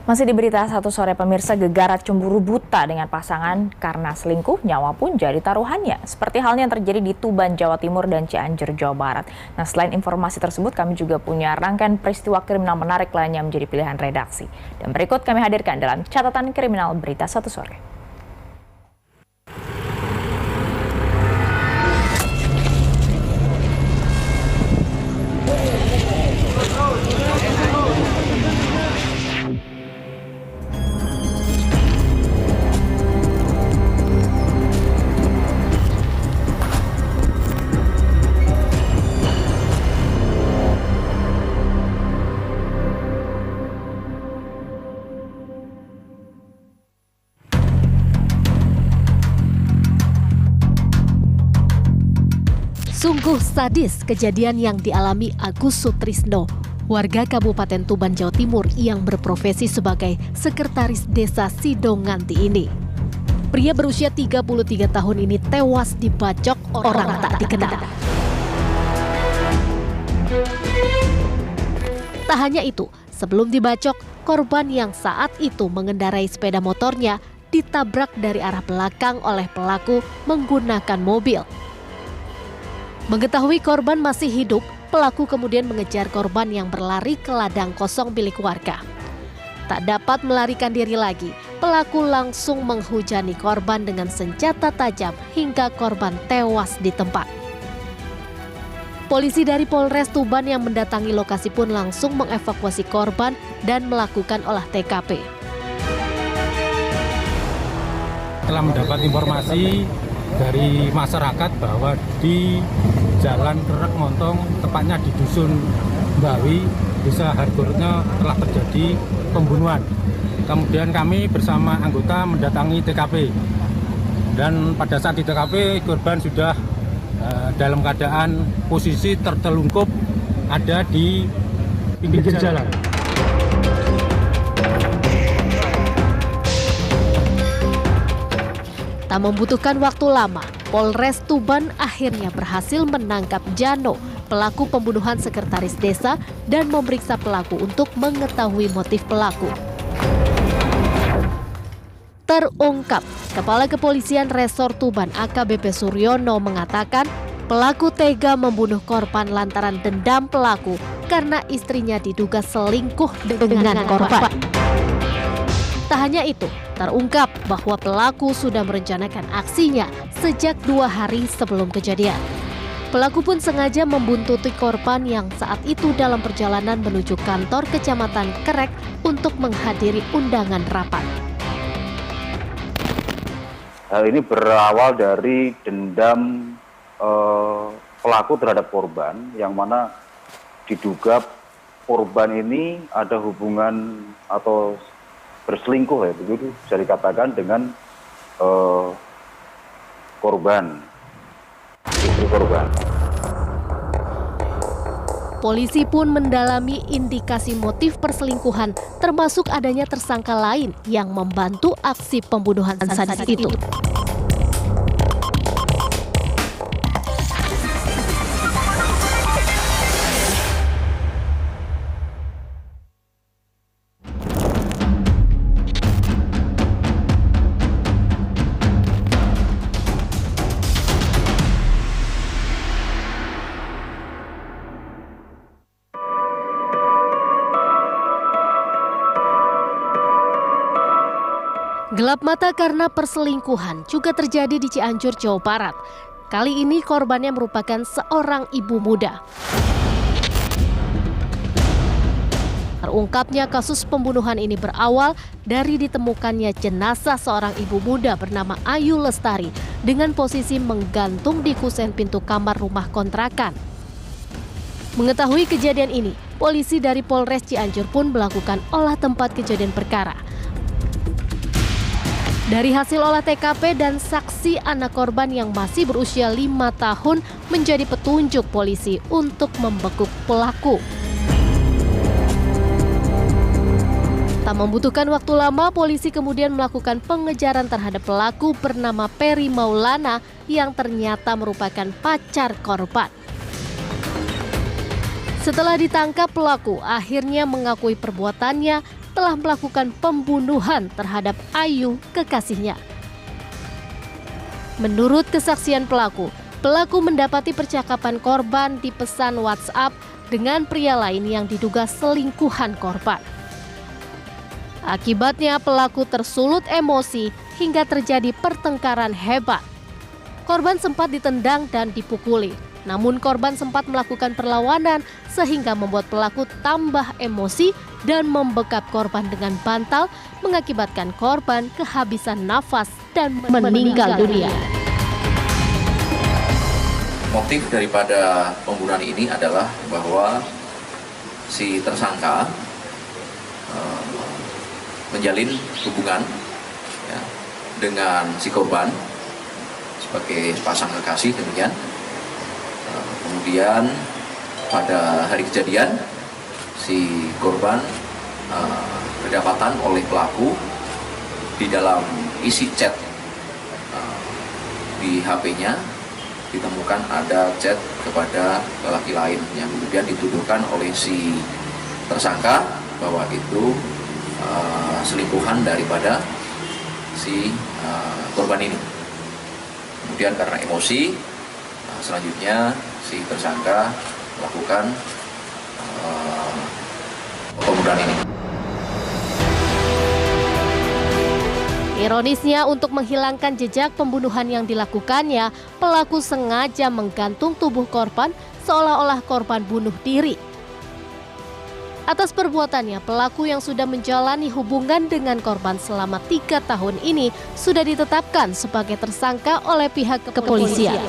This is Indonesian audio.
Masih di berita satu sore, pemirsa, Gegarat cemburu buta dengan pasangan karena selingkuh, nyawa pun jadi taruhannya. Seperti halnya yang terjadi di Tuban, Jawa Timur dan Cianjur, Jawa Barat. Nah, selain informasi tersebut, kami juga punya rangkaian peristiwa kriminal menarik lainnya menjadi pilihan redaksi. Dan berikut kami hadirkan dalam catatan kriminal berita satu sore. Sungguh sadis kejadian yang dialami Agus Sutrisno, warga Kabupaten Tuban, Jawa Timur yang berprofesi sebagai sekretaris desa Sidonganti ini. Pria berusia 33 tahun ini tewas dibacok orang tak dikenal. Tak hanya itu, sebelum dibacok, korban yang saat itu mengendarai sepeda motornya ditabrak dari arah belakang oleh pelaku menggunakan mobil. Mengetahui korban masih hidup, pelaku kemudian mengejar korban yang berlari ke ladang kosong milik warga. Tak dapat melarikan diri lagi, pelaku langsung menghujani korban dengan senjata tajam hingga korban tewas di tempat. Polisi dari Polres Tuban yang mendatangi lokasi pun langsung mengevakuasi korban dan melakukan olah TKP. Telah mendapat informasi dari masyarakat bahwa di Jalan Kerek Montong, tepatnya di Dusun Mbawi, Desa Hargornya telah terjadi pembunuhan. Kemudian kami bersama anggota mendatangi TKP. Dan pada saat di TKP, korban sudah dalam keadaan posisi tertelungkup ada di pinggir jalan. Tak membutuhkan waktu lama, Polres Tuban akhirnya berhasil menangkap Jano, pelaku pembunuhan sekretaris desa, dan memeriksa pelaku untuk mengetahui motif pelaku. Terungkap, Kepala Kepolisian Resor Tuban AKBP Suryono mengatakan pelaku tega membunuh korban lantaran dendam pelaku karena istrinya diduga selingkuh dengan korban. Tak hanya itu, terungkap bahwa pelaku sudah merencanakan aksinya sejak 2 hari sebelum kejadian. Pelaku pun sengaja membuntuti korban yang saat itu dalam perjalanan menuju kantor Kecamatan Kerek untuk menghadiri undangan rapat. Hal ini berawal dari dendam pelaku terhadap korban, yang mana diduga korban ini ada hubungan atau berselingkuh, ya begitu bisa dikatakan, dengan korban, istri korban. Polisi pun mendalami indikasi motif perselingkuhan, termasuk adanya tersangka lain yang membantu aksi pembunuhan sadis itu. Gelap mata karena perselingkuhan juga terjadi di Cianjur, Jawa Barat. Kali ini korbannya merupakan seorang ibu muda. Terungkapnya kasus pembunuhan ini berawal dari ditemukannya jenazah seorang ibu muda bernama Ayu Lestari dengan posisi menggantung di kusen pintu kamar rumah kontrakan. Mengetahui kejadian ini, polisi dari Polres Cianjur pun melakukan olah tempat kejadian perkara. Dari hasil olah TKP dan saksi, anak korban yang masih berusia 5 tahun menjadi petunjuk polisi untuk membekuk pelaku. Tak membutuhkan waktu lama, polisi kemudian melakukan pengejaran terhadap pelaku bernama Peri Maulana yang ternyata merupakan pacar korban. Setelah ditangkap, pelaku akhirnya mengakui perbuatannya telah melakukan pembunuhan terhadap Ayu, kekasihnya. Menurut kesaksian pelaku mendapati percakapan korban di pesan WhatsApp dengan pria lain yang diduga selingkuhan korban. Akibatnya pelaku tersulut emosi hingga terjadi pertengkaran hebat. Korban sempat ditendang dan dipukuli. Namun korban sempat melakukan perlawanan sehingga membuat pelaku tambah emosi dan membekap korban dengan bantal, mengakibatkan korban kehabisan nafas dan meninggal dunia. Motif daripada pembunuhan ini adalah bahwa si tersangka menjalin hubungan ya, dengan si korban sebagai pasang kekasih demikian. Kemudian pada hari kejadian si korban kedapatan oleh pelaku di dalam isi chat di HP-nya ditemukan ada chat kepada lelaki lain yang kemudian dituduhkan oleh si tersangka bahwa itu selingkuhan daripada si korban ini. Kemudian karena emosi, selanjutnya si tersangka melakukan pembunuhan ini. Ironisnya, untuk menghilangkan jejak pembunuhan yang dilakukannya, pelaku sengaja menggantung tubuh korban seolah-olah korban bunuh diri. Atas perbuatannya, pelaku yang sudah menjalani hubungan dengan korban selama 3 tahun ini sudah ditetapkan sebagai tersangka oleh pihak kepolisian.